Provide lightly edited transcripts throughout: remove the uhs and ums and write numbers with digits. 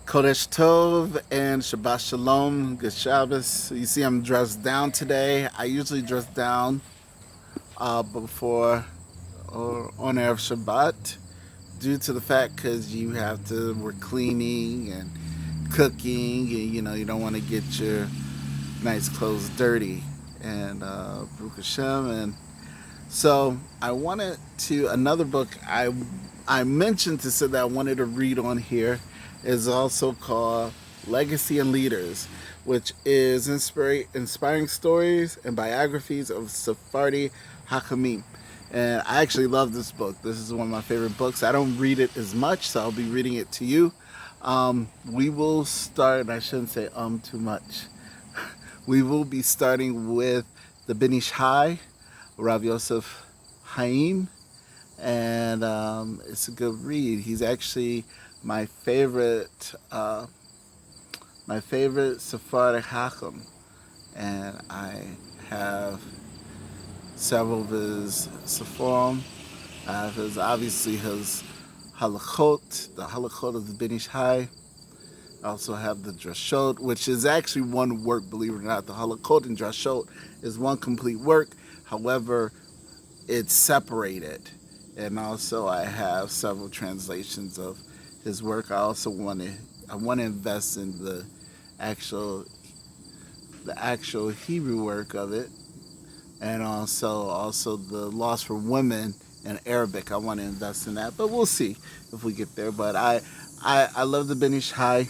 Kodesh Tov and Shabbat Shalom, Good Shabbos. You see, I'm dressed down today. I usually dress down before or on Erev Shabbat due to the fact because we're cleaning and cooking, and you don't want to get your nice clothes dirty. And Baruch Hashem. And so I wanted to, another book I mentioned to say that I wanted to read on here is also called Legacy and Leaders, which is inspiring stories and biographies of Sephardi Hakamim. And I actually love this book. This is one of my favorite books. I don't read it as much, so I'll be reading it to you. We will start, I shouldn't say too much. We will be starting with the Ben Ish Hai, Rav Yosef Haim, and it's a good read. He's actually my favorite Sephardic Hakam, and I have several of his Sephorim. I have obviously his Halachot, the Halachot of the Ben Ish Hai. I also have the Drashot, which is actually one work, believe it or not. The Halachot and Drashot is one complete work. However, it's separated. And also I have several translations of his work. I also want to invest in the actual Hebrew work of it, and also the Laws for Women in Arabic. I want to invest in that, but we'll see if we get there. But I love the Ben Ish Hai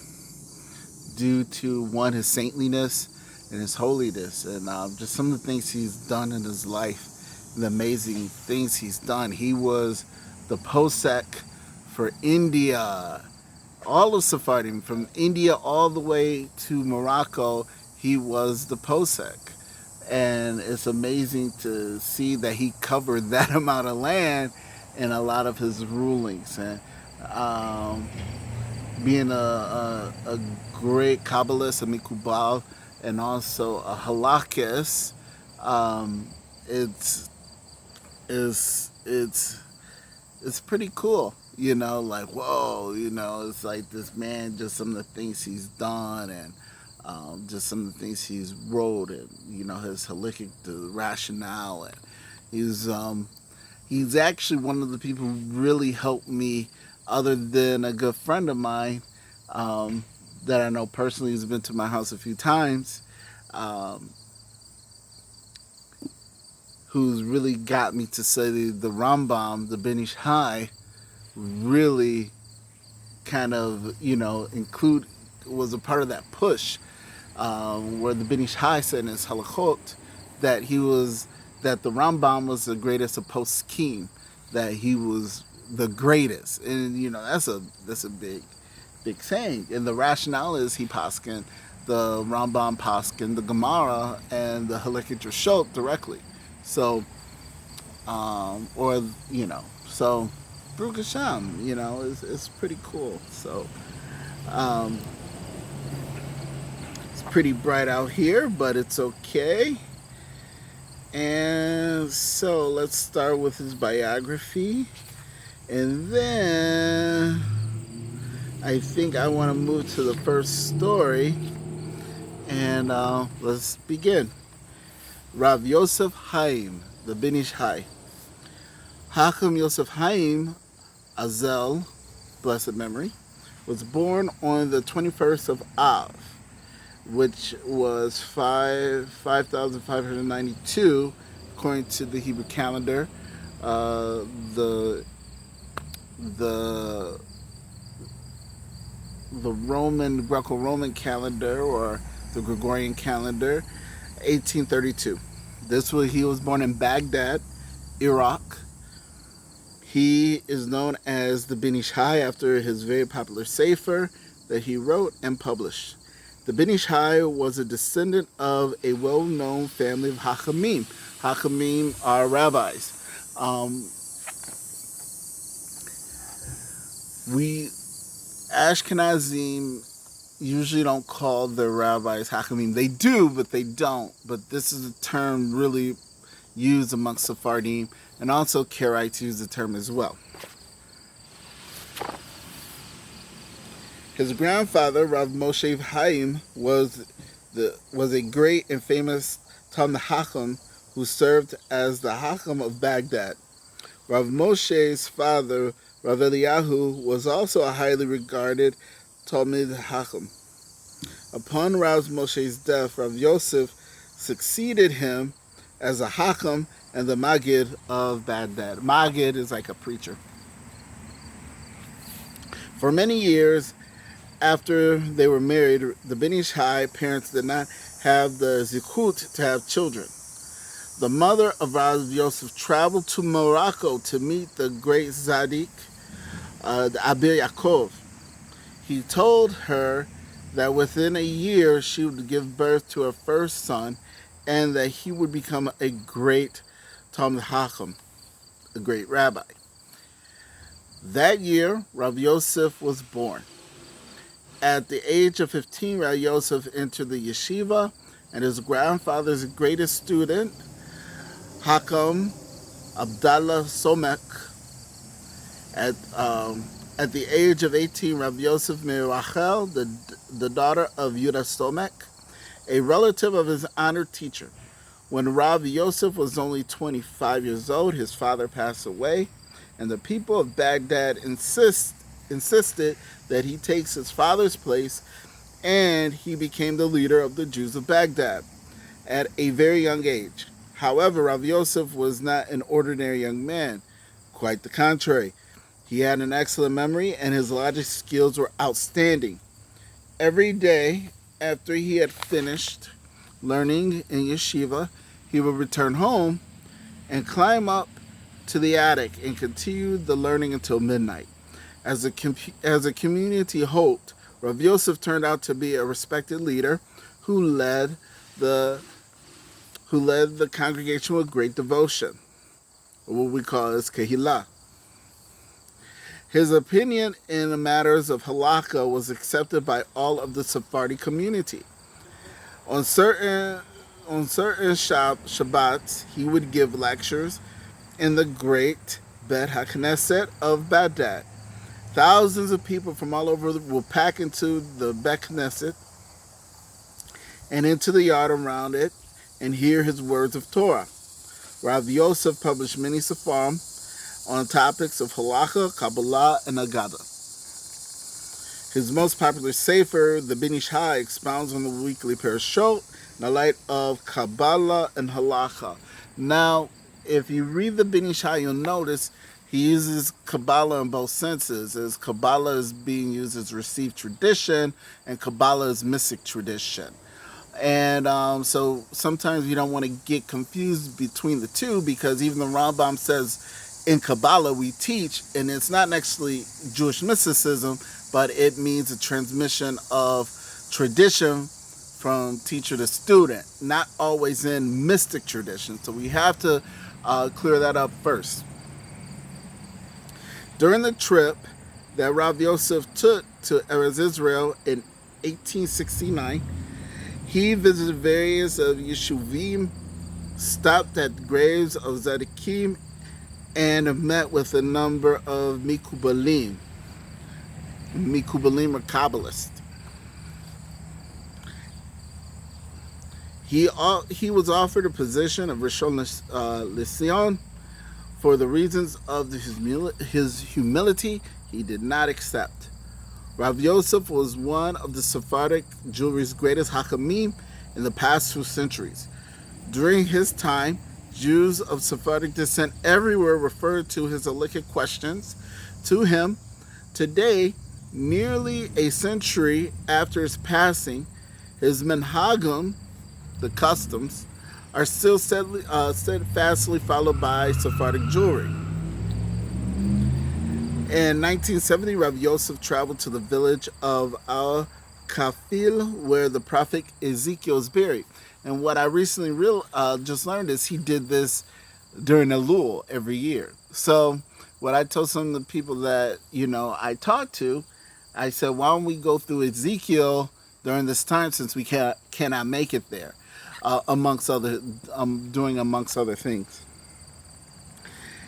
due to, one, his saintliness and his holiness, and just some of the things he's done in his life, the amazing things he's done. He was the posek for India, all of Sephardim, from India all the way to Morocco. He was the posek, and it's amazing to see that he covered that amount of land in a lot of his rulings. And being a great Kabbalist, a Mikubal, and also a Halakis, it's pretty cool. Like, whoa, it's like this man, just some of the things he's done, and just some of the things he's wrote, and his halachic, the rationale, and he's actually one of the people who really helped me, other than a good friend of mine that I know personally, who's been to my house a few times, who's really got me to say the Rambam, the Ben Ish Hai, really kind of, was a part of that push, where the Ben Ish Hai said in his halachot that the Rambam was the greatest of poskim, that he was the greatest. And, that's a big thing. And the rationale is he poskin, the Rambam poskin, the Gemara, and the Halakhic Drashot directly. So, so Baruch Hashem, it's pretty cool. So, it's pretty bright out here, but it's okay. And so let's start with his biography. And then I think I want to move to the first story. And let's begin. Rav Yosef Haim, the Ben Ish Hai. Hakam Yosef Haim Azel, blessed memory, was born on the 21st of Av, which was 5,592 according to the Hebrew calendar. The Greco-Roman calendar, or the Gregorian calendar, 1832. He was born in Baghdad, Iraq. He is known as the Ben Ish Hai after his very popular sefer that he wrote and published. The Ben Ish Hai was a descendant of a well-known family of Hakamim. Hakamim are rabbis. We Ashkenazim usually don't call their rabbis Hakamim. They do, but they don't. But this is a term really used amongst Sephardim, and also Karaites use the term as well. His grandfather, Rav Moshe Chaim, was a great and famous Talmid Chacham who served as the Chacham of Baghdad. Rav Moshe's father, Rav Eliyahu, was also a highly regarded Talmid Chacham. Upon Rav Moshe's death, Rav Yosef succeeded him as a Chacham and the Maggid of Baghdad. Maggid is like a preacher. For many years after they were married, the Ben Ish Chai parents did not have the zikut to have children. The mother of Rav Yosef traveled to Morocco to meet the great Tzaddik, the Abir Yaakov. He told her that within a year she would give birth to her first son and that he would become a great Talmid Chacham, a great rabbi. That year, Rav Yosef was born. At the age of 15, Rav Yosef entered the yeshiva, and his grandfather's greatest student, Hakam Abdallah Somek. At the age of 18, Rav Yosef married Rachel, the daughter of Yudah Somek, a relative of his honored teacher. When Rav Yosef was only 25 years old, his father passed away, and the people of Baghdad insisted that he takes his father's place, and he became the leader of the Jews of Baghdad at a very young age. However, Rav Yosef was not an ordinary young man. Quite the contrary. He had an excellent memory, and his logic skills were outstanding. Every day after he had finished learning in yeshiva, he would return home and climb up to the attic and continue the learning until midnight. As a community hoped, Rav Yosef turned out to be a respected leader who led the congregation with great devotion, or what we call as Kehillah. His opinion in the matters of halakha was accepted by all of the Sephardi community. On certain Shabbats, he would give lectures in the great Bet HaKnesset of Baghdad. Thousands of people from all over will pack into the Bet Knesset and into the yard around it and hear his words of Torah. Rav Yosef published many sefarim on topics of halakha, Kabbalah, and Agada. His most popular sefer, the Ben Ish Chai, expounds on the weekly parashot in the light of Kabbalah and halakha. Now, if you read the Ben Ish Chai, you'll notice he uses Kabbalah in both senses, as Kabbalah is being used as received tradition, and Kabbalah is mystic tradition. And so sometimes you don't want to get confused between the two, because even the Rambam says in Kabbalah we teach, and it's not actually Jewish mysticism, but it means a transmission of tradition from teacher to student, not always in mystic tradition. So we have to clear that up first. During the trip that Rav Yosef took to Eretz Israel in 1869, he visited various of Yeshuvim, stopped at the graves of Tzaddikim, and met with a number of Mikubalim. Mikubalim are Kabbalists. He was offered a position of Rishon LeZion. For the reasons of his humility, he did not accept. Rav Yosef was one of the Sephardic Jewry's greatest Hakamim in the past 2 centuries. During his time, Jews of Sephardic descent everywhere referred to his halachic questions to him. Today, nearly a century after his passing, his menhagim, the customs, are still steadfastly followed by Sephardic Jewry. In 1970, Rav Yosef traveled to the village of Al-Kafil, where the prophet Ezekiel is buried. And what I recently just learned is he did this during Elul every year. So what I told some of the people that, I talked to, I said, why don't we go through Ezekiel during this time, since we cannot make it there, amongst other things.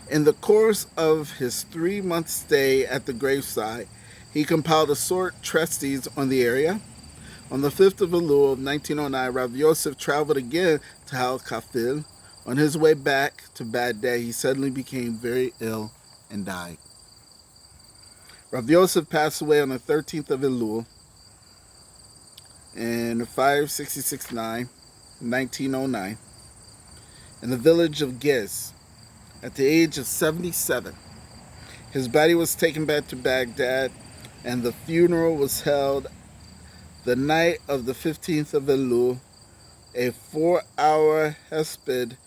In the course of his 3-month stay at the graveside, He compiled a short treatise on the area. On the 5th of Elul of 1909, Rav Yosef traveled again to Hal Kafil. On his way back to Baghdad, he suddenly became very ill and died. Rav Yosef passed away on the 13th of Elul in 566-9, 1909, in the village of Giz, at the age of 77. His body was taken back to Baghdad, and the funeral was held the night of the 15th of Elul. A 4-hour hesped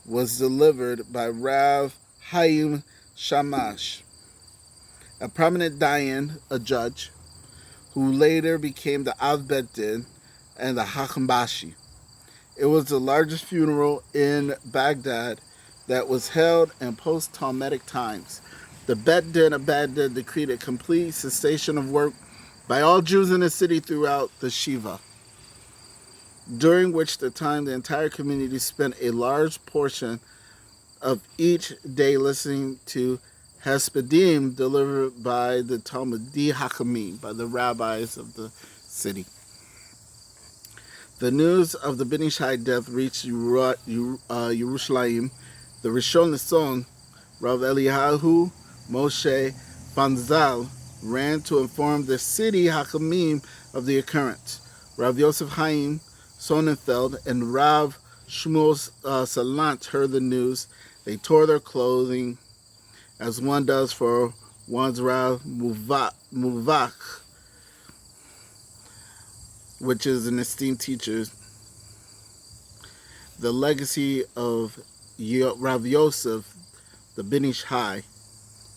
was delivered by Rav Chaim Shamash, a prominent dayan, a judge, who later became the Av Bet Din and the Hakam Bashi. It was the largest funeral in Baghdad that was held in post-Talmudic times. The Bet Din of Baghdad decreed a complete cessation of work by all Jews in the city throughout the Shiva, during which the time the entire community spent a large portion of each day listening to Hespedim delivered by the Talmudi Hakamim, by the rabbis of the city. The news of the Ben Ish Hai death reached Yerushalayim. The Rishon LeTzion, Rav Eliyahu Moshe Fanzal, ran to inform the city Hakamim of the occurrence. Rav Yosef Chaim Sonnenfeld and Rav Shmuel Salant heard the news. They tore their clothing, as one does for one's Rav Muvak, which is an esteemed teacher. The legacy of Rav Yosef, the Ben Ish Hai,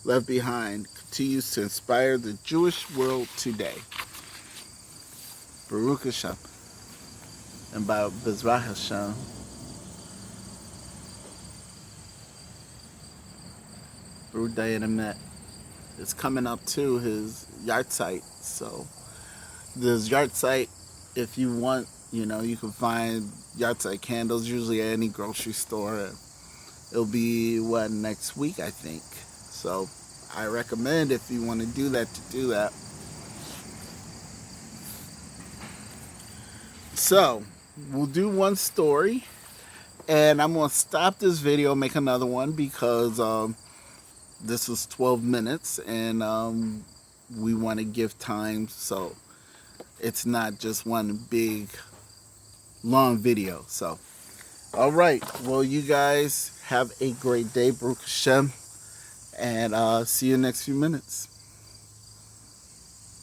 left behind continues to inspire the Jewish world today. Baruch Hashem. And by Bezrah Hashem, Baruch Dayan Emet is coming up to his yard site. So this yard site, if you want, you can find yard site candles usually at any grocery store. It'll be next week, I think. So I recommend, if you want to do that, to do that. So we'll do one story, and I'm going to stop this video, make another one, because this was 12 minutes, and we want to give time so it's not just one big, long video. So, all right. Well, you guys have a great day, Baruch Hashem, and see you in the next few minutes.